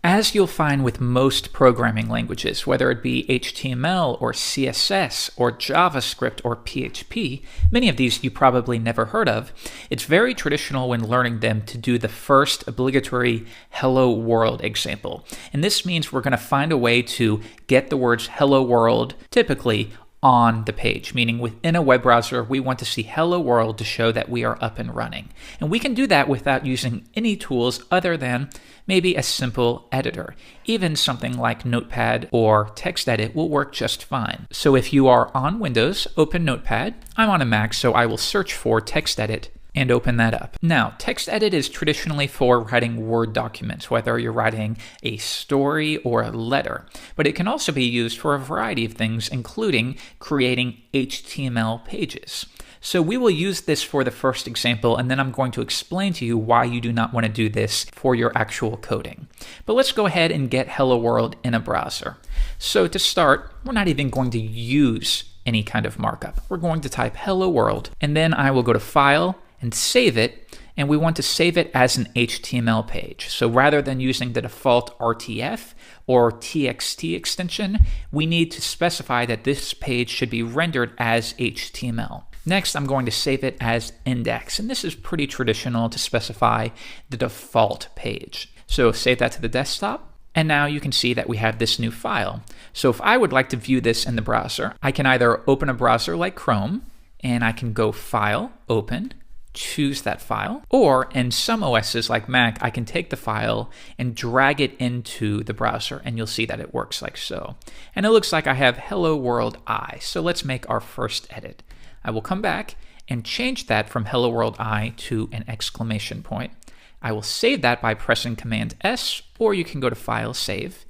As you'll find with most programming languages, whether it be HTML or CSS or JavaScript or PHP, many of these you probably never heard of, it's very traditional when learning them to do the first obligatory hello world example. And this means we're going to find a way to get the words hello world typically on the page, meaning within a web browser, we want to see hello world to show that we are up and running. And we can do that without using any tools other than maybe a simple editor. Even something like Notepad or TextEdit will work just fine. So if you are on Windows, open Notepad. I'm on a Mac, so I will search for TextEdit and open that up. Now, TextEdit is traditionally for writing Word documents, whether you're writing a story or a letter, but it can also be used for a variety of things, including creating HTML pages. So we will use this for the first example, and then I'm going to explain to you why you do not want to do this for your actual coding. But let's go ahead and get Hello World in a browser. So to start, we're not even going to use any kind of markup. We're going to type Hello World, and then I will go to File and save it, and we want to save it as an HTML page. So rather than using the default RTF or TXT extension, we need to specify that this page should be rendered as HTML. Next, I'm going to save it as index, and this is pretty traditional to specify the default page. So save that to the desktop, and now you can see that we have this new file. So if I would like to view this in the browser, I can either open a browser like Chrome, and I can go File, Open, choose that file, or in some OSs like Mac, I can take the file and drag it into the browser, and you'll see that it works like so. And it looks like I have Hello World I. So let's make our first edit. I will come back and change that from Hello World I to an exclamation point. I will save that by pressing Command S, or you can go to File, Save.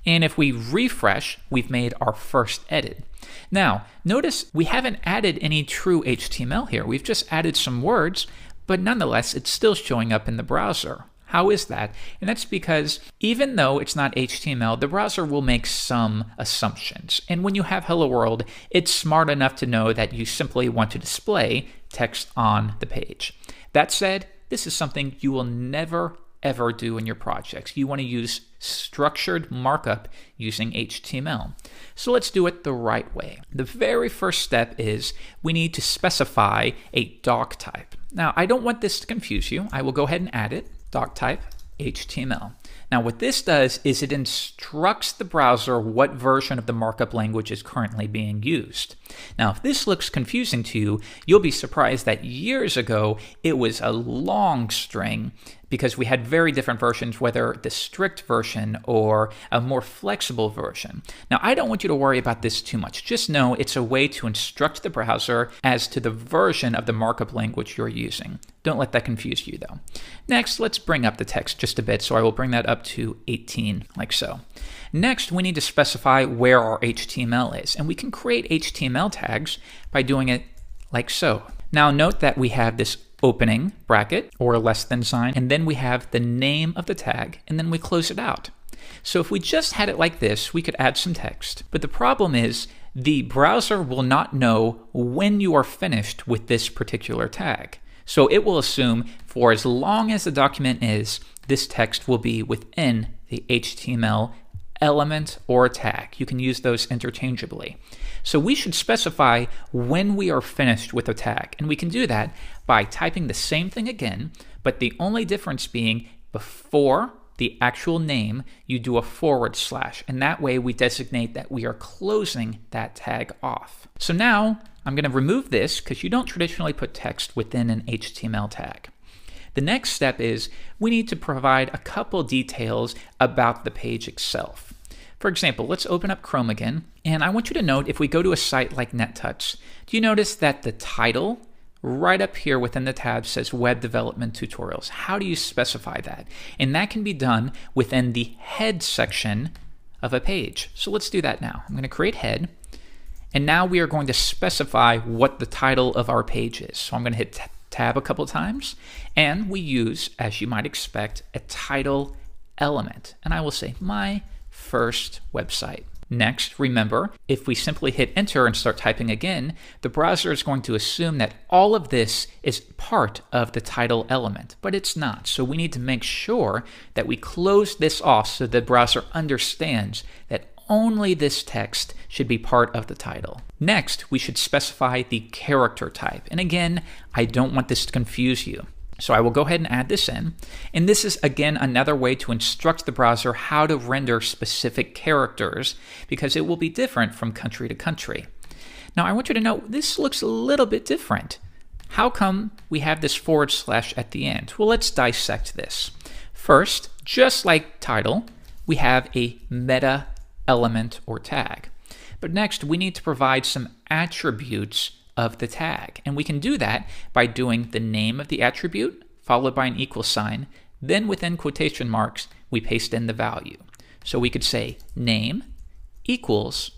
And if we refresh, we've made our first edit. Now, notice we haven't added any true HTML here. We've just added some words, but nonetheless, it's still showing up in the browser. How is that? And that's because even though it's not HTML, the browser will make some assumptions. And when you have Hello World, it's smart enough to know that you simply want to display text on the page. That said, this is something you will never ever do in your projects. You want to use structured markup using HTML. So let's do it the right way. The very first step is we need to specify a doc type. Now, I don't want this to confuse you. I will go ahead and add it, doc type HTML. Now, what this does is it instructs the browser what version of the markup language is currently being used. Now, if this looks confusing to you, you'll be surprised that years ago it was a long string because we had very different versions, whether the strict version or a more flexible version. Now, I don't want you to worry about this too much. Just know it's a way to instruct the browser as to the version of the markup language you're using. Don't let that confuse you, though. Next, let's bring up the text just a bit, so I will bring that up to 18, like so. Next, we need to specify where our HTML is, and we can create HTML tags by doing it like so. Now, note that we have this opening bracket or less than sign, and then we have the name of the tag, and then we close it out. So if we just had it like this, we could add some text. But the problem is the browser will not know when you are finished with this particular tag. So it will assume for as long as the document is, this text will be within the HTML element or tag. You can use those interchangeably. So we should specify when we are finished with a tag, and we can do that by typing the same thing again, but the only difference being before the actual name, you do a /, and that way we designate that we are closing that tag off. So now I'm going to remove this because you don't traditionally put text within an HTML tag. The next step is we need to provide a couple details about the page itself. For example, let's open up Chrome again, and I want you to note if we go to a site like NetTouch, do you notice that the title right up here within the tab says Web Development Tutorials? How do you specify that? And that can be done within the head section of a page. So let's do that now. I'm going to create head, and now we are going to specify what the title of our page is. So I'm going to hit tab a couple times, and we use, as you might expect, a title element. And I will say my first website. Next, remember, if we simply hit enter and start typing again, the browser is going to assume that all of this is part of the title element, but it's not. So we need to make sure that we close this off so the browser understands that only this text should be part of the title. Next, we should specify the character type. And again, I don't want this to confuse you. So I will go ahead and add this in. And this is, again, another way to instruct the browser how to render specific characters because it will be different from country to country. Now, I want you to know this looks a little bit different. How come we have this / at the end? Well, let's dissect this. First, just like title, we have a meta element or tag. But next, we need to provide some attributes of the tag. And we can do that by doing the name of the attribute followed by an equal sign. Then within quotation marks, we paste in the value. So we could say name equals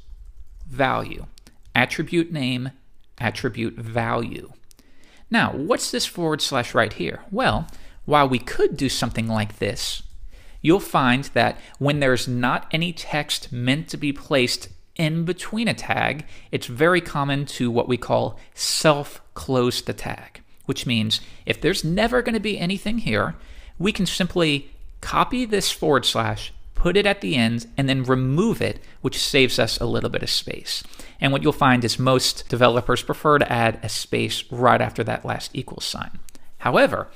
value. Attribute name, attribute value. Now, what's this / right here? Well, while we could do something like this, you'll find that when there's not any text meant to be placed in between a tag, it's very common to what we call self-close the tag, which means if there's never going to be anything here, we can simply copy this /, put it at the end, and then remove it, which saves us a little bit of space. And what you'll find is most developers prefer to add a space right after that last equal sign. However,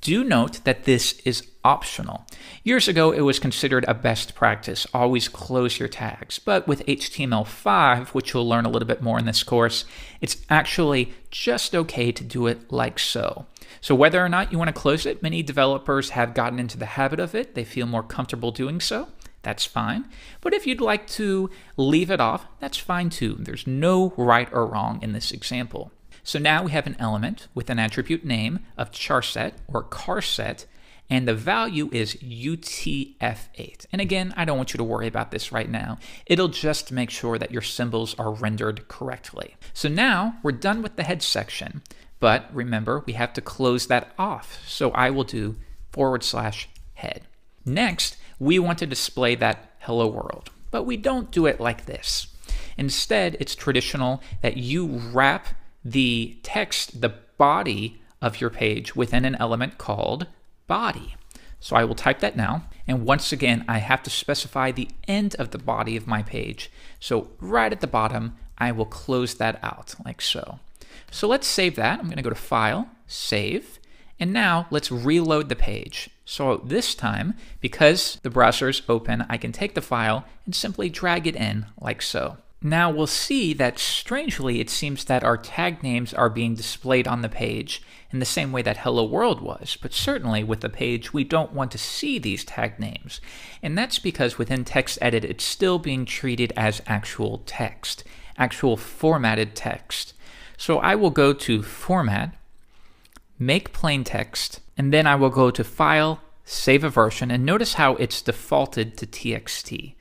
do note that this is optional. Years ago, it was considered a best practice, always close your tags. But with HTML5, which you'll learn a little bit more in this course, it's actually just okay to do it like so. So whether or not you want to close it, many developers have gotten into the habit of it. They feel more comfortable doing so. That's fine. But if you'd like to leave it off, that's fine too. There's no right or wrong in this example. So now we have an element with an attribute name of charset or carset, and the value is UTF-8. And again, I don't want you to worry about this right now. It'll just make sure that your symbols are rendered correctly. So now we're done with the head section, but remember, we have to close that off. So I will do / head. Next, we want to display that hello world, but we don't do it like this. Instead, it's traditional that you wrap the text, the body of your page within an element called body. So I will type that now. And once again, I have to specify the end of the body of my page. So right at the bottom, I will close that out like so. So let's save that. I'm going to go to File, Save. And now let's reload the page. So this time, because the browser is open, I can take the file and simply drag it in like so. Now we'll see that strangely it seems that our tag names are being displayed on the page in the same way that Hello World was, but certainly with the page we don't want to see these tag names. And that's because within TextEdit it's still being treated as actual text, actual formatted text. So I will go to Format, Make Plain Text, and then I will go to File, Save a Version, and notice how it's defaulted to TXT.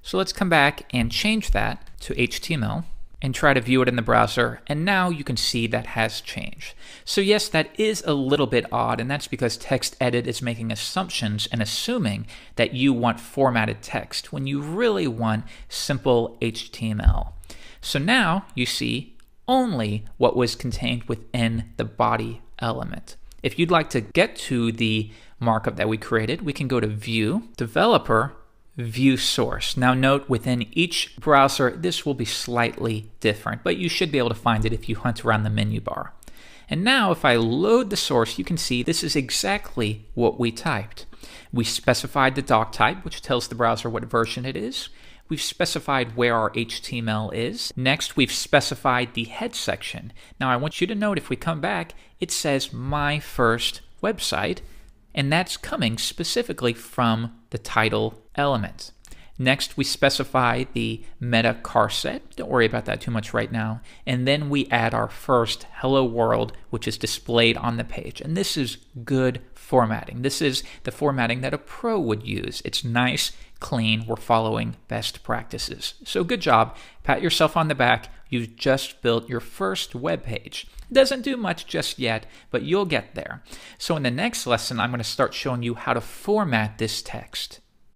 So let's come back and change that to HTML and try to view it in the browser, and now you can see that has changed. So yes, that is a little bit odd, and that's because TextEdit is making assumptions and assuming that you want formatted text when you really want simple HTML. So now you see only what was contained within the body element. If you'd like to get to the markup that we created, we can go to View, Developer, View Source. Now note within each browser this will be slightly different, but you should be able to find it if you hunt around the menu bar. And now if I load the source, you can see this is exactly what we typed. We specified the doc type, which tells the browser what version it is. We've specified where our HTML is. Next, we've specified the head section. Now I want you to note if we come back, it says My First Website, and that's coming specifically from the title element. Next, we specify the meta charset. Don't worry about that too much right now. And then we add our first Hello World, which is displayed on the page. And this is good formatting. This is the formatting that a pro would use. It's nice, clean. We're following best practices. So good job. Pat yourself on the back. You've just built your first web page. It doesn't do much just yet, but you'll get there. So in the next lesson, I'm going to start showing you how to format this text.